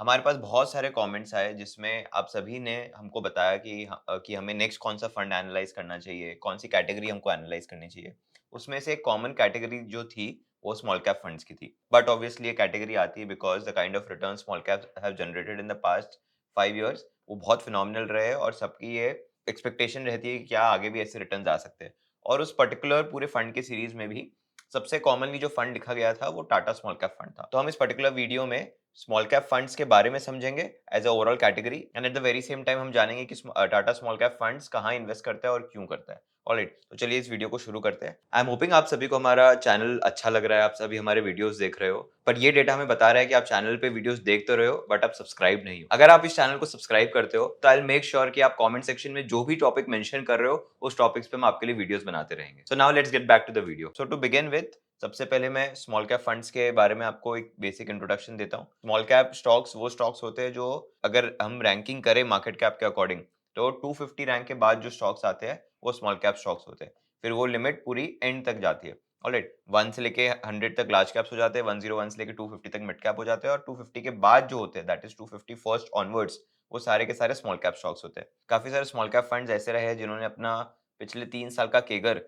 हमारे पास बहुत सारे कमेंट्स आए जिसमें आप सभी ने हमको बताया कि हमें नेक्स्ट कौन सा फंड एनालाइज करना चाहिए, कौन सी कैटेगरी हमको एनालाइज करनी चाहिए। उसमें से एक कॉमन कैटेगरी जो थी वो स्मॉल कैप फंड्स की थी। बट ऑब्वियसली ये कैटेगरी आती है because the kind of return small caps have generated in the past 5 years वो बहुत फिनोमिनल रहे हैं और सबकी ये एक्सपेक्टेशन रहती है कि क्या आगे भी ऐसे रिटर्न्स आ सकते हैं। और उस पर्टिकुलर पूरे फंड के सीरीज में भी सबसे कॉमनली जो फंड लिखा गया था वो टाटा स्मॉल कैप फंड था। तो हम इस पर्टिकुलर वीडियो में स्मॉल कैप फंड्स के बारे में समझेंगे as a overall category and at the very same time हम जानेंगे कि टाटा स्मॉल कैप फंड्स कहाँ इन्वेस्ट करता है और क्यों करता है। ऑलराइट, तो चलिए इस वीडियो को शुरू करते हैं। आई एम होपिंग आप सभी को हमारा चैनल अच्छा लग रहा है, आप सभी हमारे वीडियोस देख रहे हो। पर ये डेटा हमें बता रहा है कि आप चैनल पे वीडियोस देख तो रहे हो बट आप सब्सक्राइब नहीं हो। अगर आप इस चैनल को सब्सक्राइब करते हो तो आई विल मेक श्योर कि आप कमेंट सेक्शन में जो भी टॉपिक मेंशन कर रहे हो उस टॉपिक्स पे हम आपके लिए वीडियोस बनाते रहेंगे। So now let's get back to the video. So to begin with, सबसे पहले मैं स्मॉल कैप फंड्स के बारे में आपको एक बेसिक इंट्रोडक्शन देता हूँ। स्मॉल कैप स्टॉक्स वो स्टॉक्स होते हैं जो अगर हम रैंकिंग करें मार्केट कैप के अकॉर्डिंग तो 250 रैंक के बाद जो स्टॉक्स आते हैं वो स्मॉल कैप स्टॉक्स होते हैं। फिर वो लिमिट पूरी एंड तक जाती है। ऑलराइट, 1 से लेके 100 तक लार्ज कैप्स हो जाते हैं, 101 से लेके 250 तक मिड कैप हो जाते हैं और 250 के बाद जो होते हैं दैट इज 250 फर्स्ट ऑनवर्ड्स वो सारे के सारे स्मॉल कैप स्टॉक्स होते हैं। काफी सारे स्मॉल कैप फंड्स ऐसे रहे हैं जिन्होंने अपना पिछले 3 साल का केगर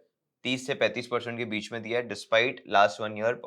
30 से 35% के बीच में दिया है despite last 1 year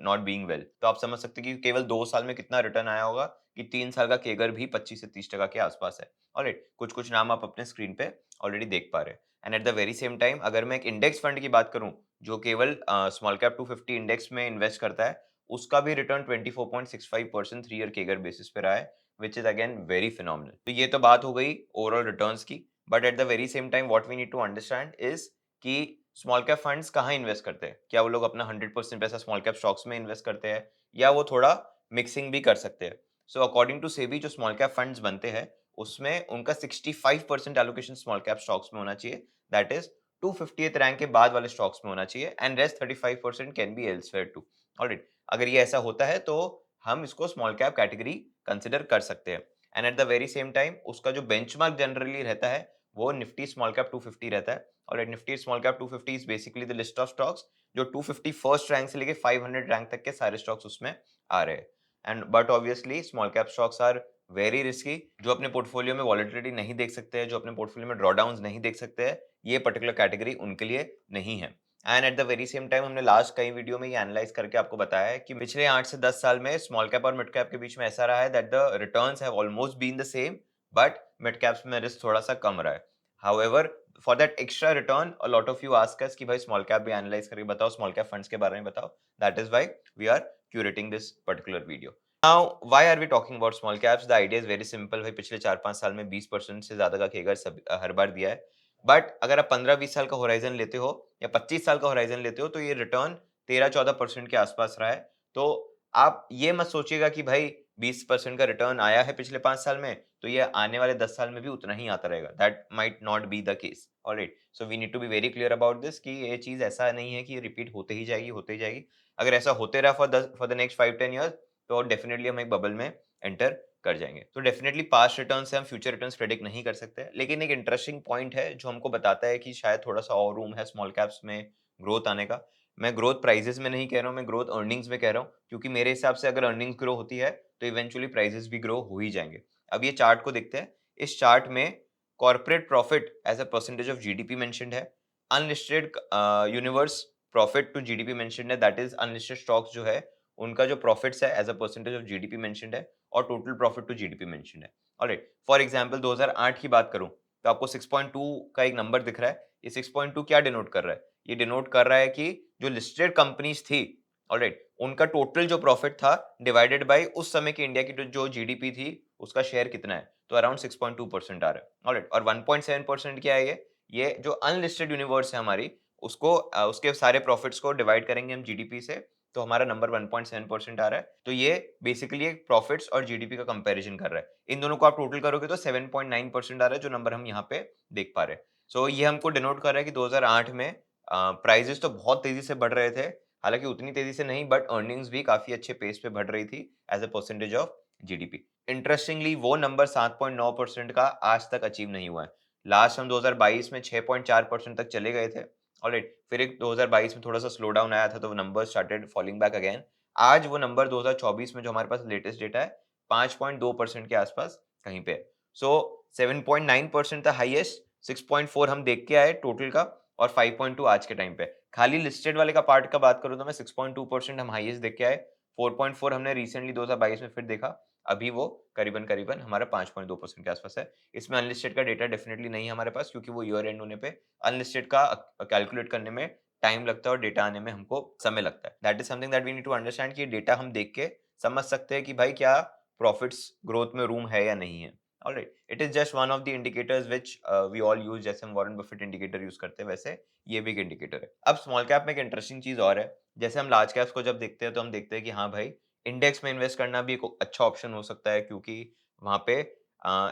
not being well. तो आप समझ सकते हैं कि केवल 2 साल में कितना रिटर्न आया होगा कि 3 साल का केगर भी 25 से 30% के आसपास है। ऑलराइट, कुछ-कुछ नाम आप अपने स्क्रीन पे ऑलरेडी देख पा रहे हैं। And at the very same time अगर मैं एक इंडेक्स फंड की बात करूं जो केवल स्मॉल कैप 250 इंडेक्स में इन्वेस्ट करता है, उसका भी रिटर्न 24.65% 3 ईयर केगर बेसिस पे रहा है, which is again very phenomenal. तो ये तो बात हो गई ओवरऑल रिटर्न्स की। But at the very same time what we need to understand is कि स्मॉल कैप फंड्स कहाँ इन्वेस्ट करते हैं। क्या वो लोग अपना 100% पैसा स्मॉल कैप स्टॉक्स में इन्वेस्ट करते हैं या वो थोड़ा मिक्सिंग भी कर सकते हैं। सो अकॉर्डिंग टू सेबी जो स्मॉल कैप फंड्स बनते हैं उसमें उनका 65% एलोकेशन स्मॉल कैप स्टॉक्स में होना चाहिए, दैट इज 250th रैंक के बाद वाले स्टॉक्स में होना चाहिए and rest 35% can be elsewhere too. Alright, अगर ये ऐसा होता है तो हम इसको स्मॉल कैप कैटेगरी कंसिडर कर सकते हैं। And at the very same time उसका जो बेंचमार्क जनरली रहता है वो निफ्टी स्मॉल कैप 250 रहता है। और Nifty small cap 250 is basically the list of stocks जो 250 फर्स्ट रैंक से लेके 500 रैंक तक के सारे स्टॉक्स उसमें आ रहे हैं। And but obviously small cap stocks are very risky. जो अपने पोर्टफोलियो में वॉलेटिलिटी नहीं देख सकते हैं, जो अपने पोर्टफोलियो में ड्रॉडाउन्स नहीं देख सकते हैं, ये पर्टिकुलर कैटेगरी उनके लिए नहीं है। And at the very same time हमने लास्ट कई वीडियो में ये एनालाइज करके आपको बताया है कि पिछले 8 से 10 साल में स्मॉल कैप और मिड कैप के बीच में ऐसा रहा है that the returns have almost been the same, but mid caps में रिस्क थोड़ा सा कम रहा है। However, for that extra return a lot of you ask us कि भाई स्मॉल कैप भी एनालाइज करके बताओ, स्मॉल कैप फंड्स के बारे में बताओ। That is why we are curating this particular video. Now why are we talking about small caps? The idea is very simple. भाई पिछले 4-5 साल में 20% से ज्यादा का केगर हर बार दिया है। बट अगर आप 15-20 साल का होराइजन लेते हो या 25 साल का होराइजन लेते हो तो ये रिटर्न 13-14% के आसपास रहा है। तो आप ये मत सोचिएगा कि भाई 20% का रिटर्न आया है पिछले 5 साल में तो ये आने वाले 10 साल में भी उतना ही आता रहेगा। That might not be the case. Alright, so we need to be very clear about this कि ये चीज ऐसा नहीं है कि ये रिपीट होते ही जाएगी, होते ही जाएगी। अगर ऐसा होते रहा फॉर द नेक्स्ट 5-10 ईयर्स तो डेफिनेटली हम एक बबल में एंटर कर जाएंगे। तो डेफिनेटली पास्ट रिटर्न से हम फ्यूचर रिटर्न्स प्रेडिक्ट नहीं कर सकते, लेकिन एक इंटरेस्टिंग पॉइंट है जो हमको बताता है कि शायद थोड़ा सा और रूम है स्मॉल कैप्स में ग्रोथ आने का। मैं ग्रोथ प्राइजेस में नहीं कह रहा हूँ, मैं ग्रोथ अर्निंग्स में कह रहा हूँ, क्योंकि मेरे हिसाब से अगर अर्निंग्स ग्रो होती है तो इवेंचुअली प्राइजेस भी ग्रो हो ही जाएंगे। अब ये चार्ट को देखते हैं। इस चार्ट में corporate profit as a percentage of GDP mentioned है, unlisted universe profit to GDP mentioned है, दैट इज अनलिस्टेड स्टॉक्स जो है उनका जो प्रॉफिट्स है as a percentage of GDP mentioned है और total profit to GDP mentioned है। ऑलराइट, फॉर एग्जांपल 2008 की बात करूं तो आपको 6.2 का एक नंबर दिख रहा है। ये 6.2 क्या डिनोट कर रहा है? ये डिनोट कर रहा है कि जो लिस्टेड कंपनीज थी, ऑलराइट, उनका टोटल जो प्रॉफिट था डिवाइडेड बाय उस समय की इंडिया की जो जीडीपी थी उसका शेयर कितना है, तो अराउंड 6.2% आ रहा है। ऑलराइट, और 1.7% क्या है ये जो अनलिस्टेड यूनिवर्स है हमारी उसको उसके सारे प्रॉफिट्स को डिवाइड करेंगे हम जीडीपी से तो हमारा नंबर 1.7% आ रहा है। तो ये बेसिकली एक प्रॉफिट्स और जीडीपी का कंपैरिजन कर रहा है। इन दोनों को आप टोटल करोगे तो 7.9% आ रहा है जो नंबर हम यहाँ पे देख पा रहे हैं। सो ये हमको डिनोट कर रहा है कि 2008 में प्राइजेस तो बहुत तेजी से बढ़ रहे थे, हालांकि उतनी तेजी से नहीं, बट अर्निंग्स भी काफी अच्छे पेस पे बढ़ रही थी as a percentage of GDP. Interestingly वो नंबर 7.9% का आज तक अचीव नहीं हुआ है। लास्ट हम 2022 में 6.4% तक चले गए थे। ऑलराइट, फिर एक 2022 में थोड़ा सा स्लो डाउन आया था तो number started falling back again. आज वो नंबर 2024 में जो हमारे पास लेटेस्ट डेटा है 5.2% के आसपास कहीं पे है। सो 7.9% था हाईएस्ट, 6.4 हम देख के आए टोटल का, और 5.2 आज के टाइम पे। खाली लिस्टेड वाले का पार्ट का बात करूँ तो मैं 6.2% हम हाईएस्ट देख के आए, 4.4 हमने रिसेंटली 2022 में फिर देखा, अभी वो करीबन-करीबन हमारा 5.2% के आसपास है। इसमें अनलिस्टेड का डेटा डेफिनिटली नहीं है हमारे पास, क्योंकि वो ईयर एंड होने पे अनलिस्टेड का कैलकुलेट करने में टाइम लगता है और डेटा आने में हमको समय लगता है। That is something that we need to understand कि ये डेटा हम देख के समझ सकते हैं कि भाई क्या प्रॉफिट्स ग्रोथ में रूम है या नहीं है। Alright, it is just one of the indicators which we all use, जैसे हम वॉरेन बफेट इंडिकेटर यूज़ करते हैं, वैसे ये भी एक इंडिकेटर है। अब स्मॉल कैप में एक इंटरेस्टिंग चीज़ और है, जैसे हम लार्ज कैप्स को जब देखते हैं तो हम देखते हैं कि हाँ भाई, इंडेक्स में इन्वेस्ट करना भी एक अच्छा ऑप्शन हो सकता है, क्योंकि वहाँ पे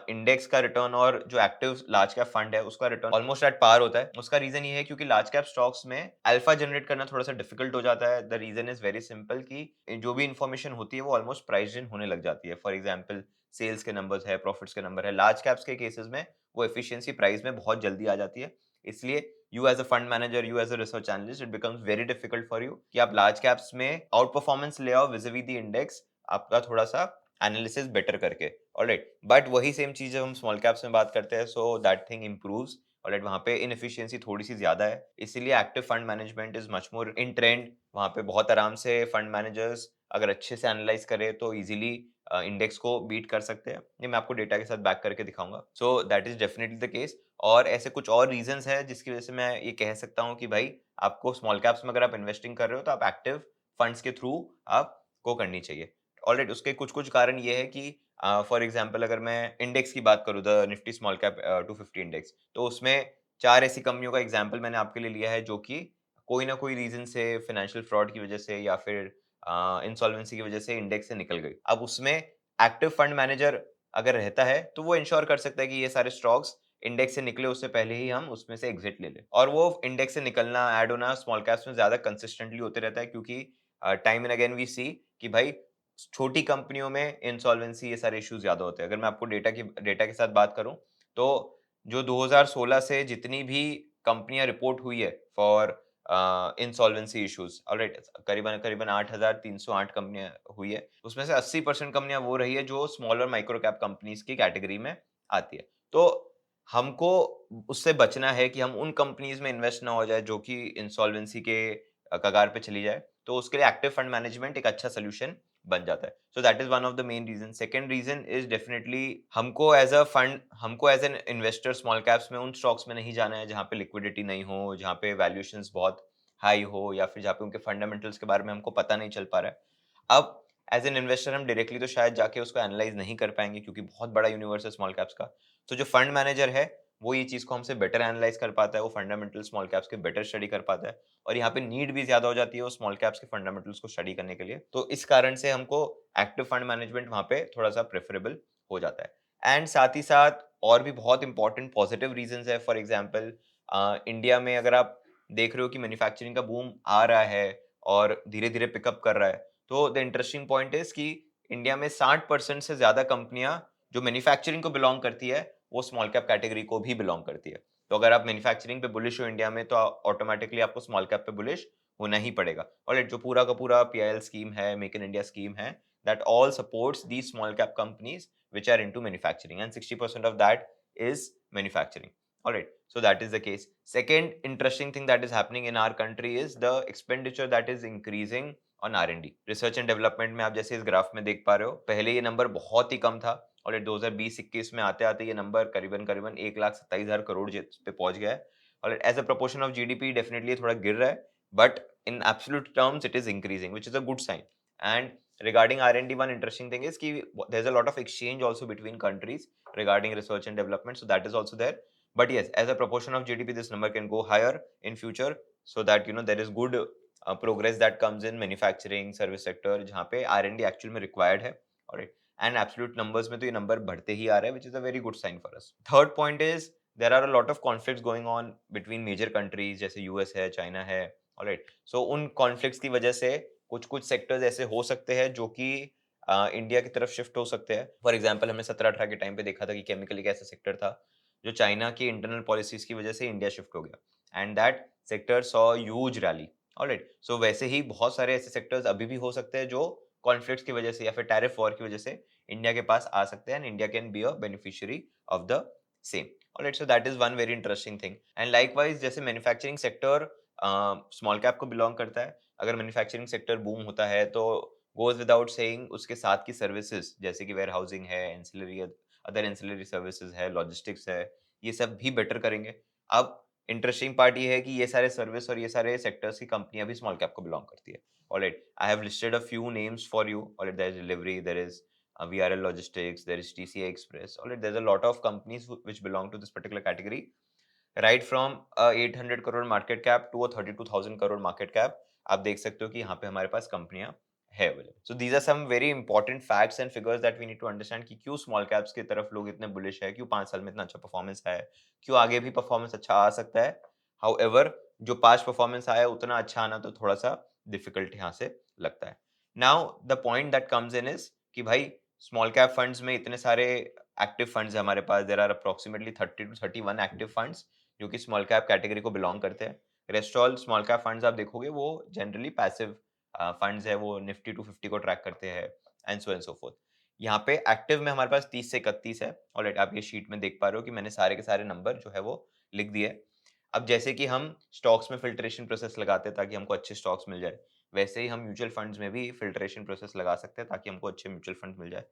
इंडेक्स का रिटर्न और जो एक्टिव लार्ज कैप फंड है उसका रिटर्न ऑलमोस्ट एट पार होता है। उसका रीजन ये है क्योंकि लार्ज कैप स्टॉक्स में अल्फा जनरेट करना थोड़ा सा डिफिकल्ट हो जाता है। The reason is very simple कि जो भी इंफॉर्मेशन होती है वो ऑलमोस्ट प्राइस्ड इन होने लग जाती है। फॉर एग्जांपल सेल्स के नंबर्स है, प्रॉफिट्स के नंबर है, लार्ज कैप्स के केसेस में वो एफिशिएंसी प्राइस में बहुत जल्दी आ जाती है। इसलिए you as a fund manager, you as a research analyst, it becomes very difficult for you कि आप लार्ज कैप्स में आउट परफॉर्मेंस ले आओ विज़-विद द इंडेक्स, आपका थोड़ा सा एनालिसिस बेटर करके। ऑलराइट, बट वही सेम चीज जब हम स्मॉल कैप्स में बात करते हैं, so that thing improves. Alright, वहाँ पे इनएफिशिएंसी थोड़ी सी ज्यादा है, इसीलिए active fund management is much more in trend. वहाँ पे बहुत आराम से फंड मैनेजर्स अगर अच्छे से एनालाइज करें तो इजीली इंडेक्स को बीट कर सकते हैं। ये मैं आपको डेटा के साथ बैक करके दिखाऊंगा। सो that is definitely the case. और ऐसे कुछ और रीजंस है जिसकी वजह से मैं ये कह सकता हूँ कि भाई आपको स्मॉल कैप्स में अगर आप इन्वेस्टिंग कर रहे हो तो आप एक्टिव फंड्स के थ्रू आपको करनी चाहिए। ऑलराइट, उसके कुछ-कुछ कारण ये है कि फॉर एग्जांपल अगर मैं इंडेक्स की बात करूँ, the Nifty small cap 250 index, तो उसमें 4 ऐसी कंपनियों का एग्जांपल मैंने आपके लिए लिया है जो कि कोई ना कोई रीज़न से, फाइनेंशियल फ्रॉड की वजह से या फिर इंसॉल्वेंसी की वजह से इंडेक्स से निकल गई। अब उसमें एक्टिव फंड मैनेजर अगर रहता है, तो वो इंश्योर कर सकता है कि ये सारे स्टॉक्स इंडेक्स से निकले उससे पहले ही हम उसमें से एग्जिट ले लें। और वो इंडेक्स से निकलना, ऐड होना स्मॉल कैप्स में ज़्यादा कंसिस्टेंटली होते रहता है, क्योंकि टाइम एंड अगेन वी सी कि भाई छोटी कंपनियों में इंसॉल्वेंसी, ये सारे इश्यूज ज्यादा होते हैं। अगर मैं आपको डेटा के साथ बात करूं, तो जो 2016 से जितनी भी कंपनियां रिपोर्ट हुई है फॉर इंसॉल्वेंसी इश्यूज, ऑलराइट, करीबन करीबन 8,308 कंपनियां हुई है, उसमें से 80% कंपनियां वो रही है जो स्मॉल और माइक्रो कैप कंपनीज की कैटेगरी में आती है। तो हमको उससे बचना है कि हम उन कंपनीज में इन्वेस्ट ना हो जाए जो कि इंसॉल्वेंसी के कगार पे चली जाए, तो उसके लिए एक्टिव फंड मैनेजमेंट एक अच्छा सोल्यूशन बन जाता है। So that is one of the main reason. Second reason is definitely हमको एज अ फंड, हमको as an investor small caps में उन स्टॉक्स में नहीं जाना है जहाँ पे लिक्विडिटी नहीं हो, जहाँ पे वैल्यूएशंस बहुत हाई हो, या फिर जहाँ पे उनके फंडामेंटल्स के बारे में हमको पता नहीं चल पा रहा है। अब एज एन इन्वेस्टर हम डायरेक्टली तो शायद जाके उसको एनालाइज नहीं कर पाएंगे, क्योंकि बहुत बड़ा यूनिवर्स है स्मॉल कैप्स का। तो जो फंड मैनेजर है वो ये चीज को हमसे बेटर एनालाइज कर पाता है, वो फंडामेंटल स्मॉल कैप्स के बेटर स्टडी कर पाता है, और यहाँ पे नीड भी ज्यादा हो जाती है वो स्मॉल कैप्स के फंडामेंटल्स को स्टडी करने के लिए। तो इस कारण से हमको एक्टिव फंड मैनेजमेंट वहाँ पे थोड़ा सा प्रेफरेबल हो जाता है। एंड साथ ही साथ और भी बहुत इंपॉर्टेंट पॉजिटिव रीजंस है। फॉर एग्जांपल, इंडिया में अगर आप देख रहे हो कि मैन्युफैक्चरिंग का बूम आ रहा है और धीरे धीरे पिकअप कर रहा है, तो द इंटरेस्टिंग पॉइंट इज कि इंडिया में 60% से ज्यादा कंपनियां जो मैन्युफैक्चरिंग को बिलोंग करती है वो स्मॉल कैप कैटेगरी को भी बिलोंग करती है। तो अगर आप मैन्युफैक्चरिंग पे बुलिश हो इंडिया में, तो ऑटोमेटिकली आपको स्मॉल कैप पे बुलिश होना ही पड़ेगा। ऑलराइट, जो पूरा का पूरा पीआईएल स्कीम है, मेक इन इंडिया स्कीम है, that all supports these small cap companies which are into manufacturing, and 60% of that is manufacturing. Alright, so that is the case. Second interesting thing that is happening in our country is the expenditure that is increasing on R&D, research and development में। आप जैसे इस graph में देख पा रहे हो, पहले ये नंबर बहुत ही कम था, और ये 2020-21 में आते आते ये नंबर करीबन करीबन 1,27,000 करोड़ पे पहुंच गया है। और as a proportion of GDP definitely थोड़ा गिर रहा है, but in absolute terms it is increasing, which is a good sign. And regarding R&D, one interesting thing is कि there's a lot of exchange also between countries regarding research and development, so that is also there. But yes, as a proportion of GDP, this number can go higher in future, so that there is good progress that comes in manufacturing service sector जहाँ पे R&D actually में required है। alright, and absolute numbers में तो ये number बढ़ते ही आ रहा है, which is a very good sign for us. Third point is there are a lot of conflicts going on between major countries, जैसे US है, चाइना है। alright, so उन conflicts की वजह से कुछ सेक्टर्स ऐसे हो सकते हैं जो कि इंडिया की तरफ शिफ्ट हो सकते हैं। फॉर एग्जाम्पल, हमने 17-18 के टाइम पे देखा था कि केमिकल एक ऐसा सेक्टर था जो चाइना की इंटरनल पॉलिसीज की वजह से इंडिया शिफ्ट हो गया, and that sector saw huge rally. Alright, so वैसे ही बहुत सारे ऐसे सेक्टर्स अभी भी हो सकते हैं जो कॉन्फ्लिक्ट्स की वजह से या फिर टैरिफ वॉर की वजह से इंडिया के पास आ सकते हैं and India can be a beneficiary of the same. Alright, so that is one very interesting thing. And likewise जैसे मैन्युफैक्चरिंग सेक्टर स्मॉल कैप को बिलोंग करता है, अगर मैन्युफैक्चरिंग सेक्टर बूम होता है तो गोज विदाउट सेइंग उसके साथ की सर्विसेज जैसे कि वेयर हाउसिंग है, एंसिलरी अदर एंसिलरी सर्विसेज है, लॉजिस्टिक्स है, ये सब भी बेटर करेंगे। अब इंटरेस्टिंग पार्ट ये है कि ये सारे सर्विस और ये सारे सेक्टर्स की कंपनियां भी स्मॉल कैप को बिलोंग करती है। Alright, I have listed a few names for you. Alright, there is delivery, there is VRL Logistics, there is TCI Express. Alright, there's a lot of companies which belong to this particular category, right from a 800 crore market cap to a 32,000 crore market cap. आप देख सकते हो कि यहाँ पे हमारे पास कंपनियां है available. So these are some very important facts and figures that we need to understand कि क्यों स्मॉल कैप्स की तरफ लोग इतने बुलिश है, क्यों 5 साल में इतना अच्छा परफॉर्मेंस आया है, क्यों आगे भी परफॉर्मेंस अच्छा आ सकता है। However, जो पास्ट परफॉर्मेंस आया है उतना अच्छा आना तो थोड़ा सा डिफिकल्ट यहाँ से लगता है। Now the point that comes in is कि भाई स्मॉल कैप फंड्स में इतने सारे एक्टिव फंड्स है हमारे पास। There are approximately 30 to 31 active funds जो कि स्मॉल कैप कैटेगरी को बिलोंग करते हैं। Rest all small cap funds आप देखोगे वो जनरली पैसिव फंड्स है, वो निफ्टी 250 को ट्रैक करते हैं एंड सो फोर्थ। यहाँ पे एक्टिव में हमारे पास 30 से 31 है। ऑलराइट, आप ये शीट में देख पा रहे हो कि मैंने सारे के सारे नंबर जो है वो लिख दिए। अब जैसे कि हम स्टॉक्स में फिल्ट्रेशन प्रोसेस लगाते हैं ताकि हमको अच्छे स्टॉक्स मिल जाए, वैसे ही हम म्यूचुअल फंड्स में भी फिल्ट्रेशन प्रोसेस लगा सकते हैं ताकि हमको अच्छे म्यूचुअल फंड मिल जाए।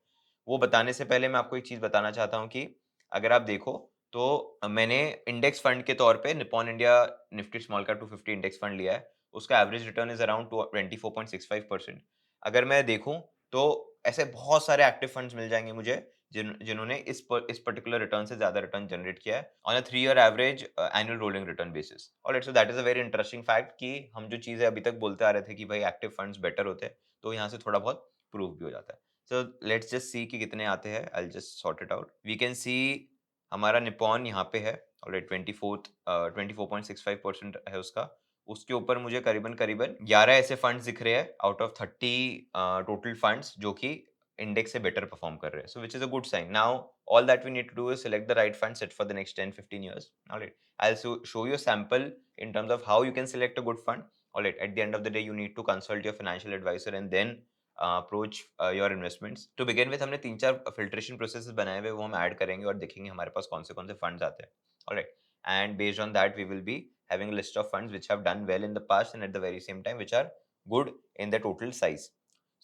वो बताने से पहले मैं आपको एक चीज बताना चाहता हूँ कि अगर आप देखो तो मैंने इंडेक्स फंड के तौर पे Nippon India Nifty small cap 250 index fund लिया है। उसका एवरेज रिटर्न इज अराउंड 24.65%। अगर मैं देखूं तो ऐसे बहुत सारे एक्टिव फंड्स मिल जाएंगे मुझे जिन्होंने इस पर्टिकुलर रिटर्न से ज्यादा रिटर्न जनरेट किया है on a 3 year average annual rolling return basis. Alright, so that is a very interesting fact कि हम जो चीजें अभी तक बोलते आ रहे थे कि भाई एक्टिव फंड्स बेटर होते हैं, तो यहाँ से थोड़ा बहुत प्रूव भी हो जाता है। सो लेट्स जस्ट सी कि कितने आते हैं। I will just sort it out. We can see हमारा निप्पॉन यहाँ पे है। ऑलराइट, 24.65% है उसका। उसके ऊपर मुझे करीबन करीबन 11 ऐसे फंड्स दिख रहे हैं आउट ऑफ 30 टोटल फंड्स जो कि इंडेक्स से बेटर परफॉर्म कर रहे हैं। So which is a good sign. Now all that we need to do is select the right fund set for the next 10-15 years. All right, I'll show you a sample in terms of how you can select a good fund. All right, at the end of the day you need to consult your financial advisor and then approach your investments. To begin with हमने 3-4 filtration processes बनाए हुए, वो हम add करेंगे और देखेंगे हमारे पास कौन से फंड्स आते हैं। All right, and based on that we will be having a list of funds which have done well in the past and at the very same time which are good in the total size.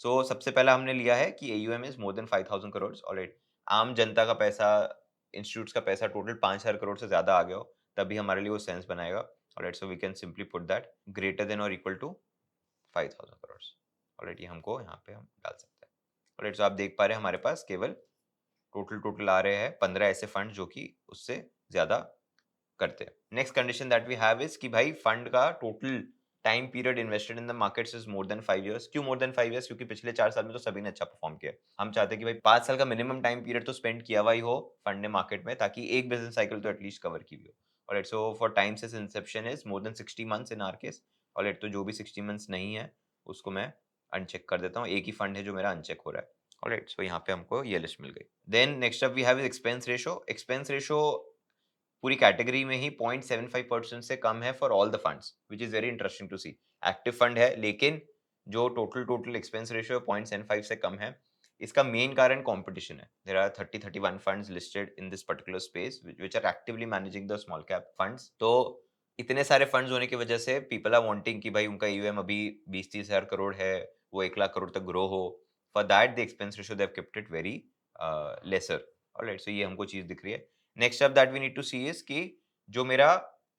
So सबसे पहला हमने लिया है कि AUM is more than 5,000 crores. All right, आम जनता का पैसा, institutes का पैसा टोटल 5,000 करोड़ से ज्यादा आ गया हो तभी हमारे लिए वो सेंस बनाएगा। Alright, so we can simply put that greater than और इक्वल टू 5,000 करोड़। ऑलराइट, ये हमको यहाँ पे हम डाल सकते हैं। ऑलराइट, सो आप देख पा रहे हैं हमारे पास केवल टोटल आ रहे हैं 15 ऐसे फंड जो कि उससे ज्यादा करते हैं। Next condition that we have is कि भाई फंड का total time period invested in the markets is more than 5 years. क्यों मोर देन 5 इयर्स? क्योंकि पिछले 4 साल में तो सभी ने अच्छा परफॉर्म किया। हम चाहते हैं कि भाई 5 साल का मिनिमम टाइम पीरियड तो स्पेंड किया हुआ ही हो फंड ने मार्केट में, ताकि एक बिजनेस साइकिल तो एटलीस्ट कवर की भी हो। Alright, so for time since inception is more than 60 months in our case. Alright, तो जो भी 60 मंथ्स नहीं है उसको मैं अनचेक कर देता हूँ। एक ही फंड है जो मेरा अनचेक हो रहा है। ऑलराइट, सो यहाँ पे हमको ये लिस्ट मिल गई। Then next up we have expense ratio. Expense ratio पूरी कैटेगरी में ही 0.75% से कम है for all the funds, which is very interesting to see. Active fund है लेकिन जो टोटल एक्सपेंस रेशियो 0.75 से कम है। इसका मेन कारण कंपटीशन है। There are 31 funds listed in this particular space which are actively managing the small cap funds. तो इतने सारे फंड्स होने की वजह से पीपल आर वांटिंग कि भाई उनका ईयूएम अभी 20-30 हजार करोड़ है, वो 1 लाख करोड़ तक ग्रो हो। For that the expense ratio they have kept it very lesser. Alright, so ये हमको चीज दिख रही है। Next up that we need to see is कि जो मेरा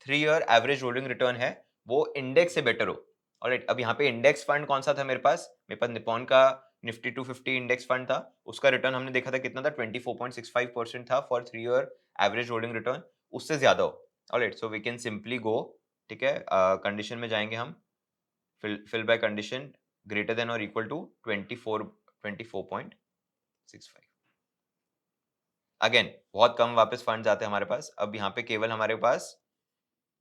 3 ईयर एवरेज रोलिंग रिटर्न है वो इंडेक्स से बेटर हो। ऑलराइट, अब यहाँ पे इंडेक्स फंड कौन सा था मेरे पास? मेरे पास निप्पॉन का निफ्टी 250 इंडेक्स फंड था। उसका रिटर्न हमने देखा था कितना था, 24.65% था for 3 year average rolling return. उससे ज्यादा हो। Alright, so we can simply go, ठीक है, कंडीशन में जाएंगे हम, fill by condition greater than और इक्वल टू 24.65। अगेन बहुत कम वापस फंड्स आते हैं हमारे पास। अब यहाँ पे केवल हमारे पास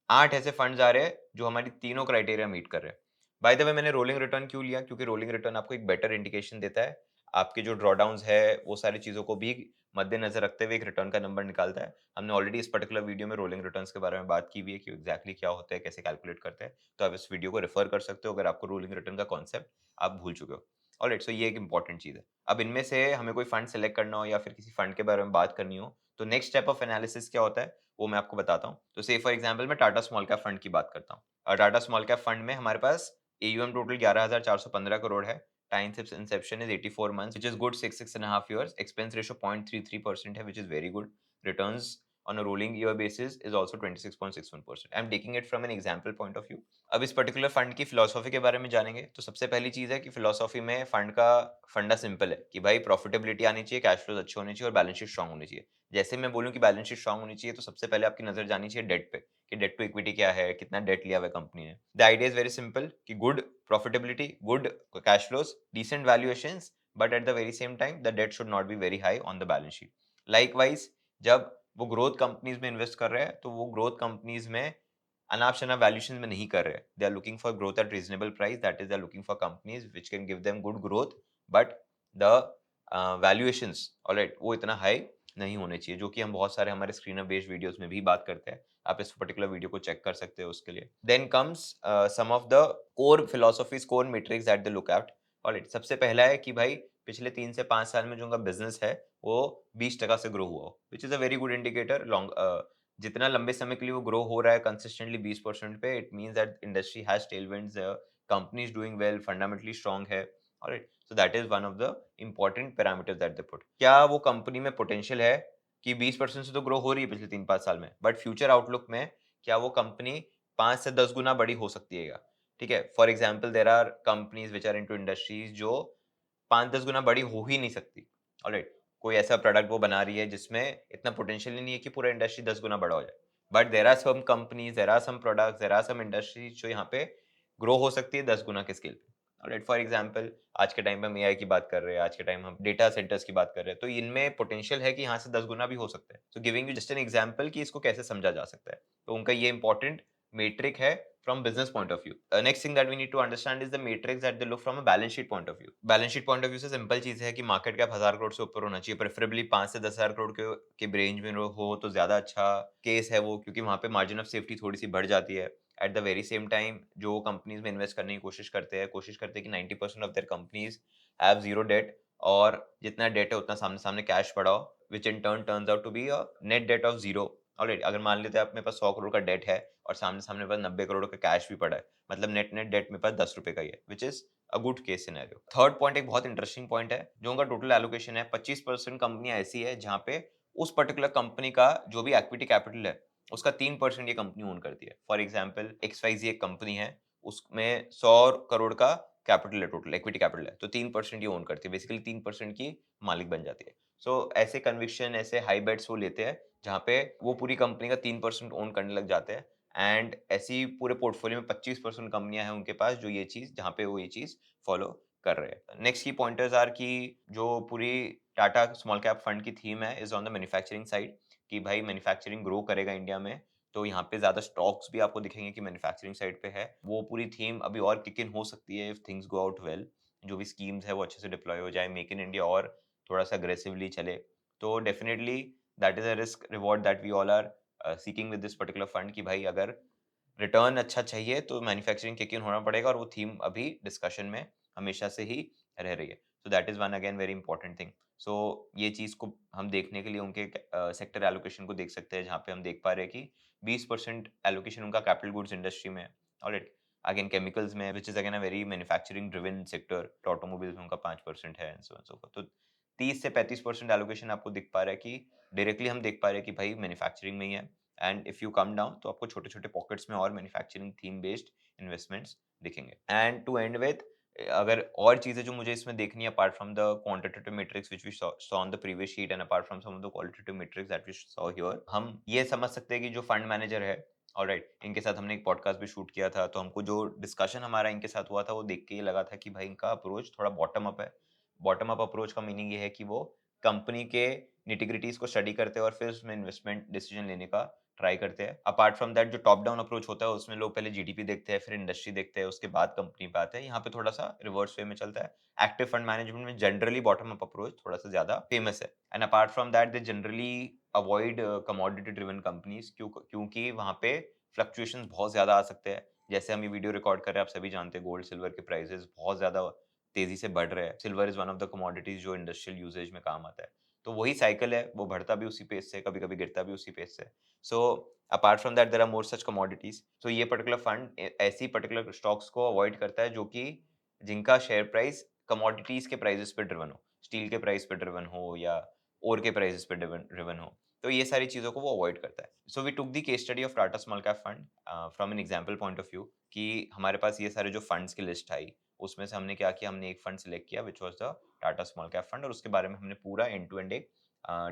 8 ऐसे फंड्स आ रहे हैं जो हमारी तीनों क्राइटेरिया मीट कर रहे हैं। बाय द वे, मैंने रोलिंग रिटर्न क्यों लिया? क्योंकि रोलिंग रिटर्न आपको एक बेटर इंडिकेशन देता है। आपके जो ड्रॉडाउन्स है वो सारी चीजों को भी मद्देनजर रखते हुए एक रिटर्न का नंबर निकालता है। हमने ऑलरेडी इस पर्टिकुलर वीडियो में रोलिंग रिटर्न्स के बारे में बात की हुई है कि एग्जैक्टली क्या होता है, कैसे कैलकुलेट करते हैं। तो आप इस वीडियो को रेफर कर सकते हो अगर आपको रोलिंग रिटर्न का कॉन्सेप्ट आप भूल चुके हो। ऑलराइट, सो ये एक इंपॉर्टेंट चीज़ है। अब इनमें से हमें कोई फंड सेलेक्ट करना हो या फिर किसी फंड के बारे में बात करनी हो, तो नेक्स्ट स्टेप ऑफ एनालिसिस क्या होता है, वो मैं आपको बताता हूँ। तो से फॉर एग्जांपल मैं टाटा स्मॉल कैप फंड की बात करता हूँ। टाटा स्मॉल कैप फंड में हमारे पास एयूएम टोटल 11,415 करोड़ है। Time since inception is 84 months, which is good 6 and half years. Expense ratio 0.33% है, which is very good. Returns on a rolling year basis is also 26.61%. I'm taking it from an example point of view. अब इस particular fund की philosophy के बारे में जानेंगे, तो सबसे पहली चीज है कि फिलॉसफी में फंड का फंडा सिंपल है कि भाई प्रॉफिटेबिलिटी आनी चाहिए, कैश फ्लोज अच्छे होने चाहिए और बैलेंस शीट स्ट्रांग होनी चाहिए। जैसे मैं बोलूं कि बैलेंस शीट स्ट्रांग होनी चाहिए, तो सबसे पहले आपकी नजर जानी चाहिए डेट पे, कि डेट टू इक्विटी क्या है, कितना डेट लिया हुआ है कंपनी ने। The idea is very simple कि good profitability, good cash flows, decent valuations, but at the very same time the debt should not be very high on the balance sheet. Likewise जब वो growth companies में invest कर रहे हैं, तो वो growth companies में अनाप शनाप वैल्यूएशन में नहीं कर रहे। They are looking for growth at reasonable price, that is they are looking for companies which can give them good growth, but the valuations alright वो इतना हाई नहीं होने चाहिए, जो कि हम बहुत सारे हमारे स्क्रीनर बेस्ड वीडियोस में भी बात करते हैं। आप इस पर्टिकुलर वीडियो को चेक कर सकते हो उसके लिए। Then comes some of the core philosophies, core metrics that they look at. Alright, सबसे पहला है कि भाई पिछले 3 से 5 साल में जो उनका बिजनेस है वो 20% से ग्रो हुआ हो, which is a very good indicator. Long जितना लंबे समय के लिए वो ग्रो हो रहा है कंसिस्टेंटली 20% पे, it means that industry has tailwinds, company is doing well, fundamentally strong है। Alright, so that is one of the important parameters that they put. क्या वो कंपनी में पोटेंशियल है कि 20% से तो ग्रो हो रही है पिछले 3-5 साल में, बट फ्यूचर आउटलुक में क्या वो कंपनी 5 से 10 गुना बड़ी हो सकती है क्या? ठीक है, for example there are companies which are into industries जो 5-10 गुना बड़ी हो ही नहीं सकती। ऑलराइट, कोई ऐसा प्रोडक्ट वो बना रही है जिसमें इतना पोटेंशियल ही नहीं है कि पूरा इंडस्ट्री 10 गुना बड़ा हो जाए। But there are some companies, there are some products, there are some industries जो यहाँ पे ग्रो हो सकती है 10 गुना के स्केल पे। ऑलराइट, फॉर एग्जांपल आज के टाइम पे हम एआई की बात कर रहे हैं, आज के टाइम हम डेटा सेंटर्स की बात कर रहे हैं, तो इनमें पोटेंशियल है कि यहाँ से 10 गुना भी हो सकता है। So giving you just an example कि इसको कैसे समझा जा सकता है। तो उनका ये इंपॉर्टेंट मेट्रिक है from business point of view. Next thing that we need to understand is the matrix that they look from a balance sheet point of view. Balance sheet point of view से simple चीज है कि market cap 1000 crore से ऊपर होना चाहिए, preferably 5 से 10,000 करोड़ के रेंज में हो तो ज्यादा अच्छा केस है वो, क्योंकि वहां पे मार्जिन ऑफ सेफ्टी थोड़ी सी बढ़ जाती है। At the very same time जो कंपनीज में इन्वेस्ट करने की कोशिश करते हैं कि 90% of their companies have zero debt, और जितना डेट है उतना सामने सामने कैश पड़ा हो, which in turn turns out to be a net debt of zero. Alright, अगर मान लेते हैं आप मेरे पास 100 करोड़ का डेट है और सामने सामने पास 90 करोड़ का कैश भी पड़ा है, मतलब नेट नेट डेट मेरे पास 10 रुपए का ही है, विच is a good case scenario. Third point एक बहुत इंटरेस्टिंग पॉइंट है, जो उनका टोटल एलोकेशन है, 25% कंपनियां ऐसी है जहां पे उस पर्टिकुलर कंपनी का जो भी इक्विटी कैपिटल है उसका 3% ये कंपनी ओन करती है। फॉर एग्जाम्पल XYZ एक कंपनी है, उसमें 100 करोड़ का कैपिटल है, टोटल इक्विटी कैपिटल है, तो 3% ये ओन करती है, बेसिकली 3% की मालिक बन जाती है। सो ऐसे कन्विक्शन, ऐसे हाई बेट्स वो लेते हैं जहाँ पे वो पूरी कंपनी का 3% ओन करने लग जाते हैं। एंड ऐसी पूरे पोर्टफोलियो में 25% कंपनियां हैं उनके पास जो ये चीज, जहाँ पे वो ये चीज फॉलो कर रहे हैं। नेक्स्ट की पॉइंटर्स आर की जो पूरी टाटा स्मॉल कैप फंड की थीम है is on the manufacturing side, कि भाई मैन्युफैक्चरिंग ग्रो करेगा इंडिया में, तो यहाँ पे ज्यादा स्टॉक्स भी आपको दिखेंगे कि मैन्युफैक्चरिंग साइड पे है। वो पूरी थीम अभी और किक इन हो सकती है if things go out well, जो भी स्कीम्स है वो अच्छे से डिप्लॉय हो जाए, मेक इन इंडिया और थोड़ा सा अग्रेसिवली चले, तो definitely that is a risk reward that we all are seeking with this particular fund, कि भाई अगर रिटर्न अच्छा चाहिए तो मैन्युफैक्चरिंग किक इन होना पड़ेगा, और वो थीम अभी डिस्कशन में हमेशा से ही रह रही है। So that is one again very important thing. So ये चीज को हम देखने के लिए उनके सेक्टर एलोकेशन को देख सकते हैं, जहाँ पे हम देख पा रहे हैं कि 20% एलोकेशन उनका कैपिटल गुड्स इंडस्ट्री में है। ऑलराइट, अगेन केमिकल्स में, which is again a very manufacturing driven sector, automobiles में उनका 5% है, and so on so fourth. तो 30 से 35% एलोकेशन आपको दिख पा रहा है कि डायरेक्टली हम देख पा रहे हैं कि भाई मैन्युफैक्चरिंग में ही है। And if you come down तो आपको छोटे छोटे पॉकेट्स में और मैन्युफैक्चरिंग थीम बेस्ड इन्वेस्टमेंट्स दिखेंगे। एंड टू एंड विद, अगर और चीजें जो मुझे इसमें देखनी है apart from the quantitative matrix which we saw on the previous sheet, and apart from some of the qualitative matrix that we saw here, हम ये समझ सकते हैं कि जो फंड मैनेजर है, ऑलराइट, इनके साथ हमने एक पॉडकास्ट भी शूट किया था, तो हमको जो डिस्कशन हमारा इनके साथ हुआ था वो देख के ये लगा था कि भाई इनका अप्रोच थोड़ा बॉटम अप है। बॉटम अप अप्रोच का मीनिंग ये है कि वो कंपनी के निटिग्रिटीज को स्टडी करते हैं और फिर उसमें इन्वेस्टमेंट डिसीजन लेने का ट्राई करते हैं। अपार्ट फ्रॉम दैट जो टॉप डाउन अप्रोच होता है उसमें लोग पहले जीडीपी देखते हैं, फिर इंडस्ट्री देखते हैं, उसके बाद कंपनी पे आते हैं। यहाँ पे थोड़ा सा रिवर्स वे में चलता है। एक्टिव फंड मैनेजमेंट में जनरली बॉटम अप अप्रोच थोड़ा सा ज्यादा फेमस है। And apart from that they generally avoid commodity driven companies, क्योंकि वहां पे फ्लक्चुएशंस बहुत ज्यादा आ सकते हैं। जैसे हम ये वीडियो रिकॉर्ड कर रहे हैं, आप सभी जानते हैं गोल्ड सिल्वर के प्राइसेस बहुत ज्यादा तेजी से बढ़ रहा है। Silver is one of the commodities जो इंडस्ट्रियल यूजेज में काम आता है। तो वही साइकिल है, वो बढ़ता भी उसी पेस से, कभी कभी गिरता भी उसी पेस से। So apart from that there are more such commodities. तो ये पर्टिकुलर फंड ऐसी पर्टिकुलर स्टॉक्स को अवॉइड करता है जो कि जिनका शेयर प्राइस कमोडिटीज के प्राइसेस पे ड्रिवन हो, स्टील के प्राइस पे ड्रिवन हो या ओर के प्राइसेस पे ड्रिवन हो। तो ये सारी चीज़ों को वो अवॉइड करता है। So we took the case study of Tata small cap fund from an example point of view कि हमारे पास ये सारे जो फंड्स की लिस्ट आई, उसमें से हमने क्या किया, हमने एक फंड सिलेक्ट किया which was the Tata small cap fund और उसके बारे में हमने पूरा एंड टू एंड एक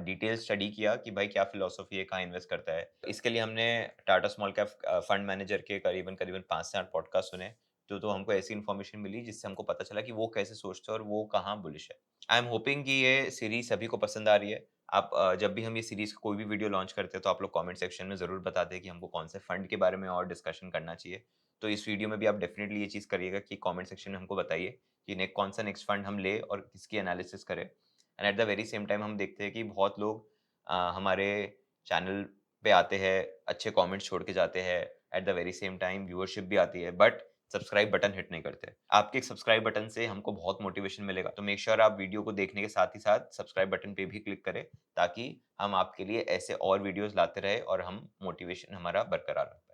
डिटेल स्टडी किया कि भाई क्या फिलॉसफी है, कहाँ इन्वेस्ट करता है। इसके लिए हमने Tata small cap fund manager के करीबन 5 से 8 पॉडकास्ट सुने। तो हमको ऐसी इन्फॉर्मेशन मिली जिससे हमको पता चला कि वो कैसे सोचते हैं और वो कहाँ बुलिश है। आई एम होपिंग कि ये सीरीज़ सभी को पसंद आ रही है। आप जब भी हम ये सीरीज़ कोई भी वीडियो लॉन्च करते हैं तो आप लोग कमेंट सेक्शन में ज़रूर बता दें कि हमको कौन से फंड के बारे में और डिस्कशन करना चाहिए। तो इस वीडियो में भी आप डेफ़िनेटली ये चीज़ करिएगा कि कमेंट सेक्शन में हमको बताइए कि ने कौन सा नेक्स्ट फंड हम लें और किसकी एनालिसिस करें। And at the very same time हम देखते हैं कि बहुत लोग हमारे चैनल पे आते हैं, अच्छे कमेंट्स छोड़ के जाते हैं। Eight the very same time viewership भी आती है, बट सब्सक्राइब बटन हिट नहीं करते। आपके एक सब्सक्राइब बटन से हमको बहुत मोटिवेशन मिलेगा। तो मेक श्योर आप वीडियो को देखने के साथ ही साथ सब्सक्राइब बटन पे भी क्लिक करें, ताकि हम आपके लिए ऐसे और वीडियोज़ लाते रहें और हम मोटिवेशन हमारा बरकरार रहे।